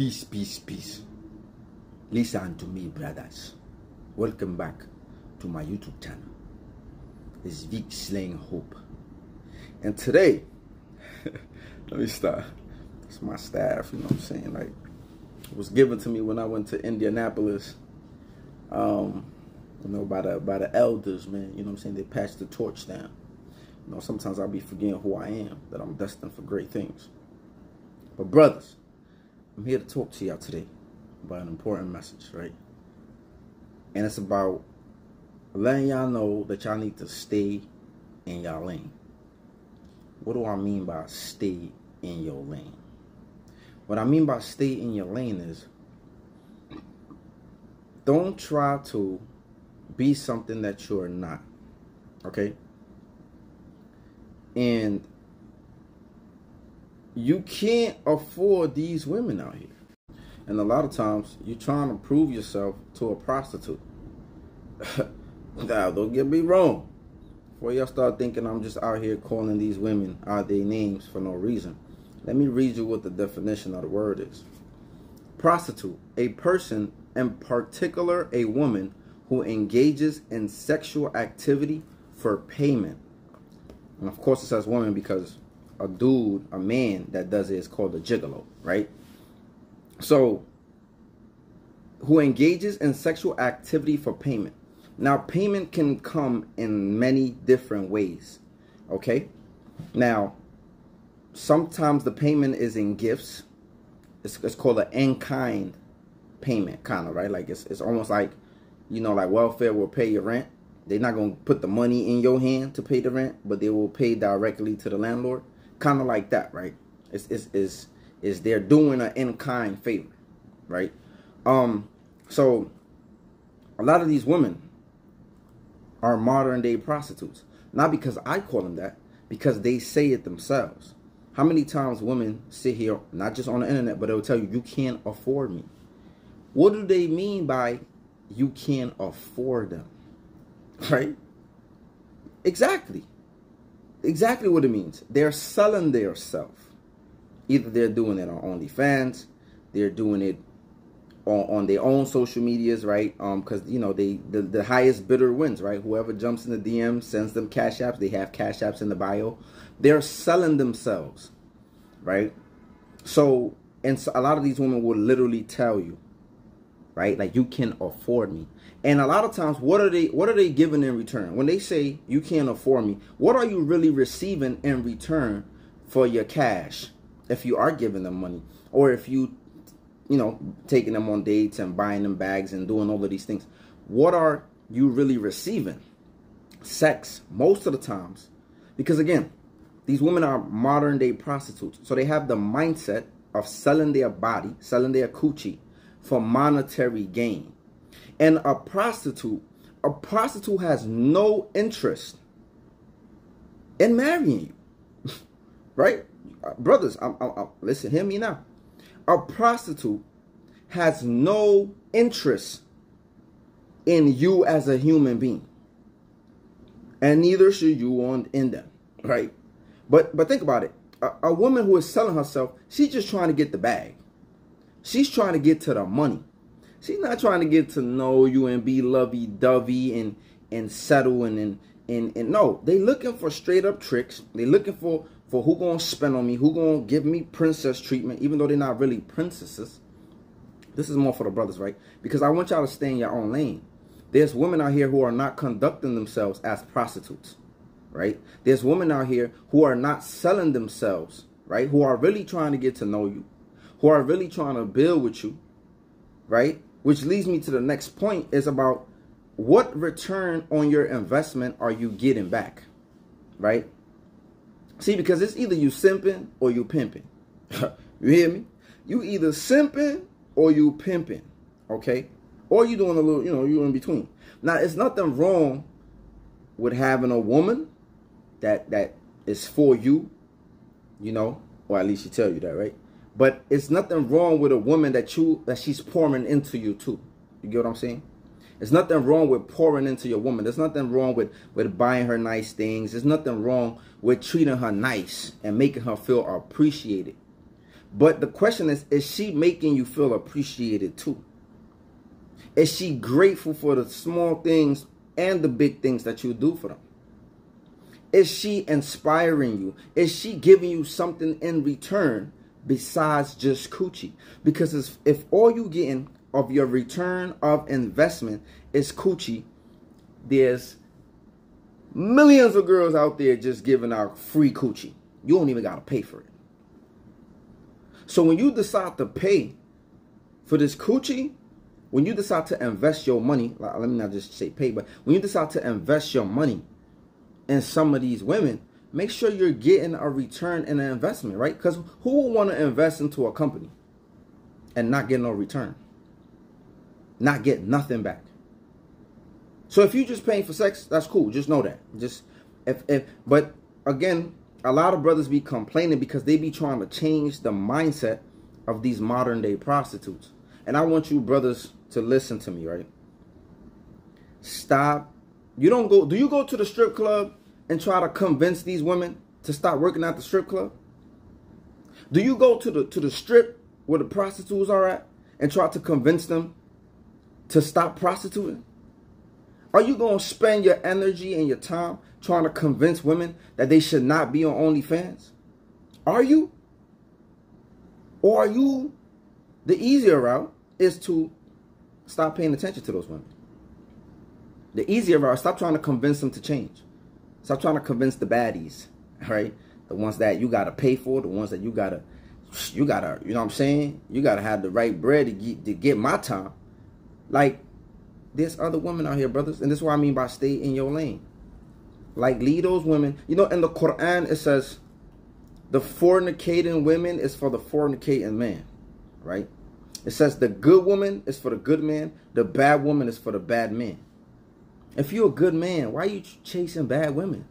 Peace, peace, peace. Listen to me, brothers. Welcome back to my YouTube channel. It's Vic Slaying Hope. And today, let me start. It's my staff, you know what I'm saying? Like, it was given to me when I went to Indianapolis. You know, by the elders, man. You know what I'm saying? They passed the torch down. You know, sometimes I'll be forgetting who I am, that I'm destined for great things. But brothers, I'm here to talk to y'all today about an important message, right? And it's about letting y'all know that y'all need to stay in y'all lane. What do I mean by stay in your lane? What I mean by stay in your lane is, don't try to be something that you're not, okay? And you can't afford these women out here. And a lot of times, you're trying to prove yourself to a prostitute. Now, don't get me wrong. Before y'all start thinking I'm just out here calling these women out their names for no reason, let me read you what the definition of the word is. Prostitute, a person, in particular a woman, who engages in sexual activity for payment. And of course it says woman because a dude, a man that does it is called a gigolo, right? So, who engages in sexual activity for payment. Now, payment can come in many different ways, okay? Now, sometimes the payment is in gifts. It's called an in-kind payment, kind of, right? Like, it's almost like, you know, like welfare will pay your rent. They're not going to put the money in your hand to pay the rent, but they will pay directly to the landlord. Kind of like that, right? It's they're doing an in-kind favor, right? So a lot of these women are modern day prostitutes. Not because I call them that, because they say it themselves. How many times women sit here, not just on the internet, but they'll tell you, you can't afford me. What do they mean by you can't afford them? Right? Exactly. Exactly what it means. They're selling their self. Either they're doing it on OnlyFans, they're doing it on their own social medias, right? Because you know the highest bidder wins, right? Whoever jumps in the DM sends them cash apps. They have cash apps in the bio. They're selling themselves, right? So, and so a lot of these women will literally tell you, right? Like, you can afford me. And a lot of times, what are they giving in return? When they say you can't afford me, what are you really receiving in return for your cash? If you are giving them money, or if you know, taking them on dates and buying them bags and doing all of these things, what are you really receiving? Sex, most of the times. Because again, these women are modern day prostitutes. So they have the mindset of selling their body, selling their coochie for monetary gain. And a prostitute has no interest in marrying you. Right? Brothers, listen, hear me now. A prostitute has no interest in you as a human being. And neither should you in them, right? But think about it. A woman who is selling herself, she's just trying to get the bag. She's trying to get to the money. She's not trying to get to know you and be lovey-dovey and settle and no. They looking for straight up tricks. They looking for who gonna spend on me, who gonna give me princess treatment, even though they're not really princesses. This is more for the brothers, right? Because I want y'all to stay in your own lane. There's women out here who are not conducting themselves as prostitutes, right? There's women out here who are not selling themselves, right? Who are really trying to get to know you, who are really trying to build with you, right? Which leads me to the next point, is about what return on your investment are you getting back, right? See, because it's either you simping or you pimping. You hear me? You either simping or you pimping, okay? Or you doing a little, you know, you're in between. Now, it's nothing wrong with having a woman that is for you, you know, or at least she tell you that, right? But it's nothing wrong with a woman that she's pouring into you too. You get what I'm saying? There's nothing wrong with pouring into your woman. There's nothing wrong with buying her nice things. There's nothing wrong with treating her nice and making her feel appreciated. But the question is she making you feel appreciated too? Is she grateful for the small things and the big things that you do for them? Is she inspiring you? Is she giving you something in return besides just coochie? Because if all you getting of your return of investment is coochie, there's millions of girls out there just giving out free coochie. You don't even got to pay for it. So when you decide to pay for this coochie, when you decide to invest your money, let me not just say pay, but when you decide to invest your money in some of these women, make sure you're getting a return in an investment, right? Because who would want to invest into a company and not get no return? Not get nothing back. So if you're just paying for sex, that's cool. Just know that. But again, a lot of brothers be complaining because they be trying to change the mindset of these modern day prostitutes. And I want you brothers to listen to me, right? Stop. Do you go to the strip club and try to convince these women to stop working at the strip club? Do you go to the strip where the prostitutes are at and try to convince them to stop prostituting? Are you going to spend your energy and your time trying to convince women that they should not be on OnlyFans? Are you? Or are you, the easier route is to stop paying attention to those women. The easier route, stop trying to convince them to change. Stop trying to convince the baddies, right? The ones that you got to pay for, the ones that you got to, you know what I'm saying? You got to have the right bread to get my time. Like, there's other women out here, brothers. And this is what I mean by stay in your lane. Like, leave those women. You know, in the Quran, it says, the fornicating women is for the fornicating man, right? It says the good woman is for the good man. The bad woman is for the bad man. If you're a good man, why are you chasing bad women?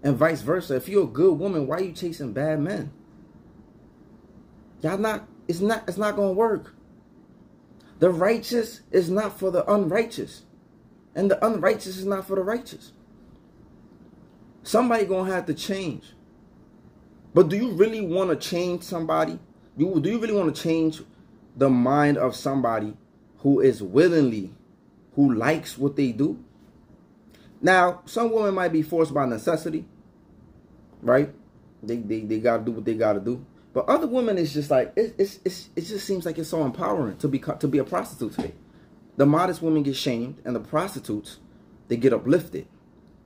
And vice versa. If you're a good woman, why are you chasing bad men? It's not going to work. The righteous is not for the unrighteous. And the unrighteous is not for the righteous. Somebody going to have to change. But do you really want to change somebody? Do you really want to change the mind of somebody who is willingly, who likes what they do? Now, some women might be forced by necessity, right? They got to do what they got to do. But other women, it's just like, it just seems like it's so empowering to be a prostitute today. The modest women get shamed, and the prostitutes, they get uplifted.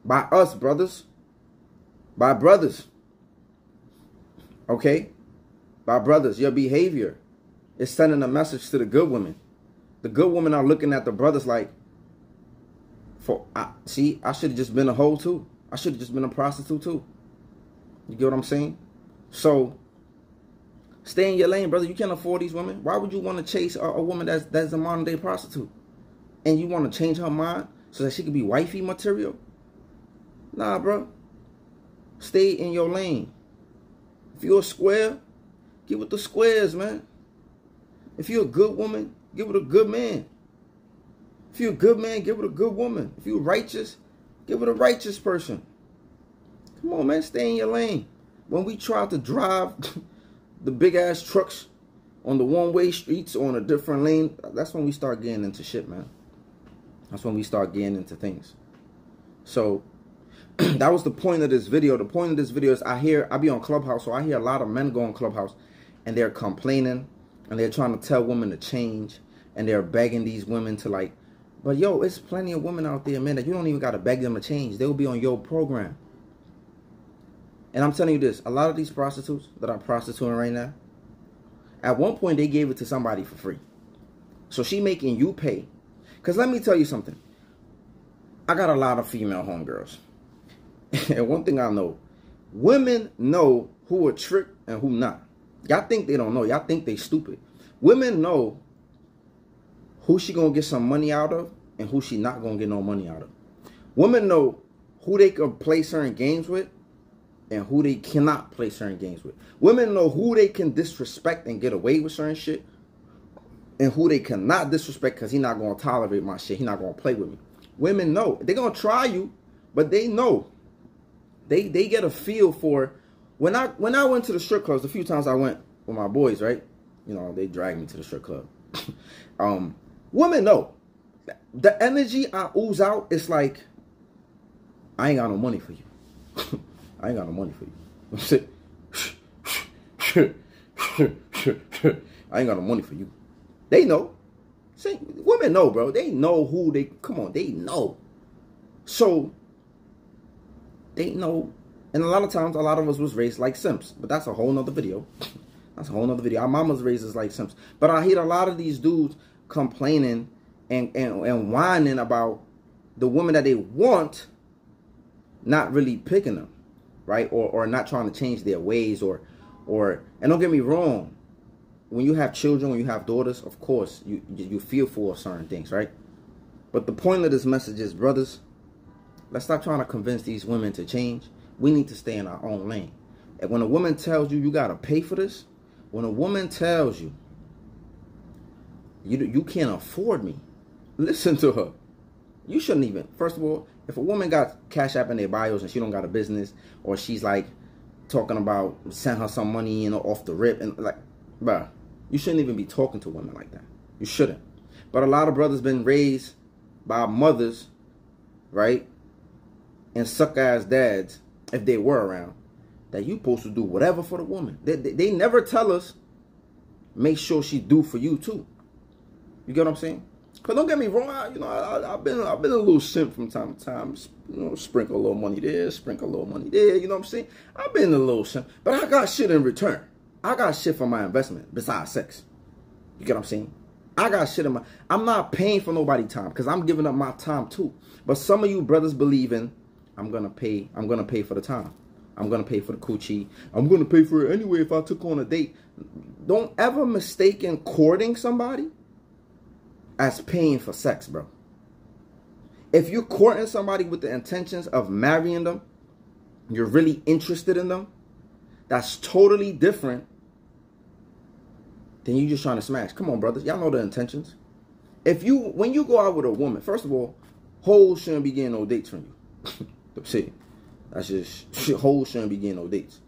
By us, brothers. By brothers. Okay? By brothers. Your behavior is sending a message to the good women. The good women are looking at the brothers like, I should have just been a hoe too. I should have just been a prostitute too. You get what I'm saying? So, stay in your lane, brother. You can't afford these women. Why would you want to chase a woman that's a modern day prostitute? And you want to change her mind so that she could be wifey material? Nah, bro. Stay in your lane. If you're a square, get with the squares, man. If you're a good woman, get with a good man. If you're a good man, get with a good woman. If you're righteous, get with a righteous person. Come on, man. Stay in your lane. When we try to drive the big-ass trucks on the one-way streets or on a different lane, that's when we start getting into shit, man. That's when we start getting into things. So, that was the point of this video. The point of this video is I be on Clubhouse, so I hear a lot of men go on Clubhouse, and they're complaining, and they're trying to tell women to change, and they're begging these women to like, but yo, it's plenty of women out there, man, that you don't even got to beg them to change. They'll be on your program. And I'm telling you this, a lot of these prostitutes that are prostituting right now, at one point they gave it to somebody for free. So she making you pay. Because let me tell you something. I got a lot of female homegirls. And one thing I know, women know who a trick and who not. Y'all think they don't know. Y'all think they stupid. Women know who she gonna get some money out of and who she not gonna get no money out of. Women know who they can play certain games with and who they cannot play certain games with. Women know who they can disrespect and get away with certain shit and who they cannot disrespect because he not gonna tolerate my shit. He not gonna play with me. Women know. They're gonna try you, but they know. They get a feel for when I went to the strip clubs, a few times I went, with my boys, right? You know, they drag me to the strip club. Women know. The energy I ooze out, it's like, I ain't got no money for you. I ain't got no money for you. I ain't got no money for you. They know. See, women know, bro. They know who they, come on, they know. So, they know. And a lot of times, a lot of us was raised like simps. But that's a whole nother video. That's a whole nother video. Our mama's raised us like simps. But I hear a lot of these dudes complaining and whining about the women that they want not really picking them, right? Or not trying to change their ways or and don't get me wrong, when you have children, when you have daughters, of course you feel for certain things, right? But the point of this message is, brothers, let's stop trying to convince these women to change. We need to stay in our own lane. And when a woman tells you got to pay for this, when a woman tells you you can't afford me, listen to her. You shouldn't even. First of all, if a woman got Cash App in their bios and she don't got a business, or she's like talking about send her some money, you know, off the rip, and like, bruh, you shouldn't even be talking to women like that. You shouldn't. But a lot of brothers been raised by mothers, right, and suck ass dads, if they were around, that you supposed to do whatever for the woman. They never tell us, make sure she do for you too. You get what I'm saying? Cause don't get me wrong, I've been a little simp from time to time. You know, sprinkle a little money there, sprinkle a little money there. You know what I'm saying? I've been a little simp, but I got shit in return. I got shit for my investment besides sex. You get what I'm saying? I got shit in my. I'm not paying for nobody time because I'm giving up my time too. But some of you brothers believe in, I'm gonna pay for the time. I'm gonna pay for the coochie. I'm gonna pay for it anyway if I took on a date. Don't ever mistake in courting somebody as paying for sex, bro. If you're courting somebody with the intentions of marrying them, you're really interested in them, that's totally different than you just trying to smash. Come on, brothers. Y'all know the intentions. When you go out with a woman, first of all, hoes shouldn't be getting no dates from you. See, that's just, hoes shouldn't be getting no dates.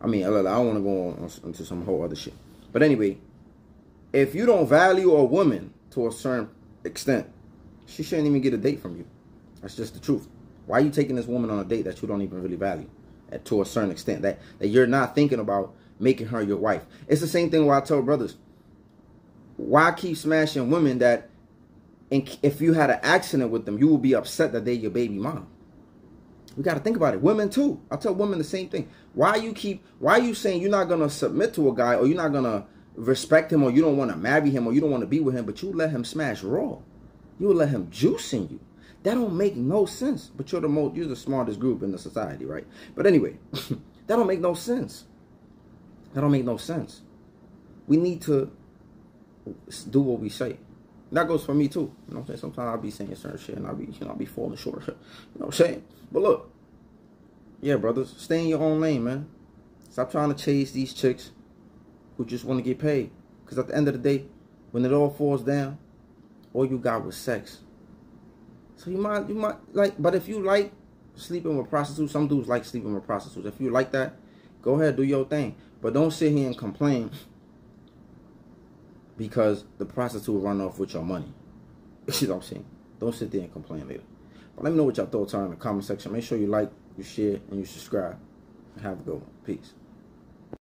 I mean, I don't want to go on into some whole other shit. But anyway, if you don't value a woman to a certain extent, she shouldn't even get a date from you. That's just the truth. Why are you taking this woman on a date that you don't even really value to a certain extent, that you're not thinking about making her your wife? It's the same thing where I tell brothers, why keep smashing women that if you had an accident with them, you will be upset that they're your baby mom? We got to think about it. Women too. I tell women the same thing. Why are you saying you're not going to submit to a guy, or you're not going to respect him, or you don't want to marry him, or you don't want to be with him, but you let him smash raw? You will let him juice in you. That don't make no sense. But you're the smartest group in the society, right? But anyway, that don't make no sense. That don't make no sense. We need to do what we say. That goes for me too. You know what I'm saying? Sometimes I'll be saying certain shit and I'll be falling short. You know what I'm saying? But look, yeah, brothers, stay in your own lane, man. Stop trying to chase these chicks who just want to get paid. Because at the end of the day, when it all falls down, all you got was sex. So you might like, but if you like sleeping with prostitutes, some dudes like sleeping with prostitutes. If you like that, go ahead, do your thing. But don't sit here and complain because the prostitute run off with your money. You know what I'm saying? Don't sit there and complain later. But let me know what your thoughts are in the comment section. Make sure you like, you share, and you subscribe. Have a good one. Peace.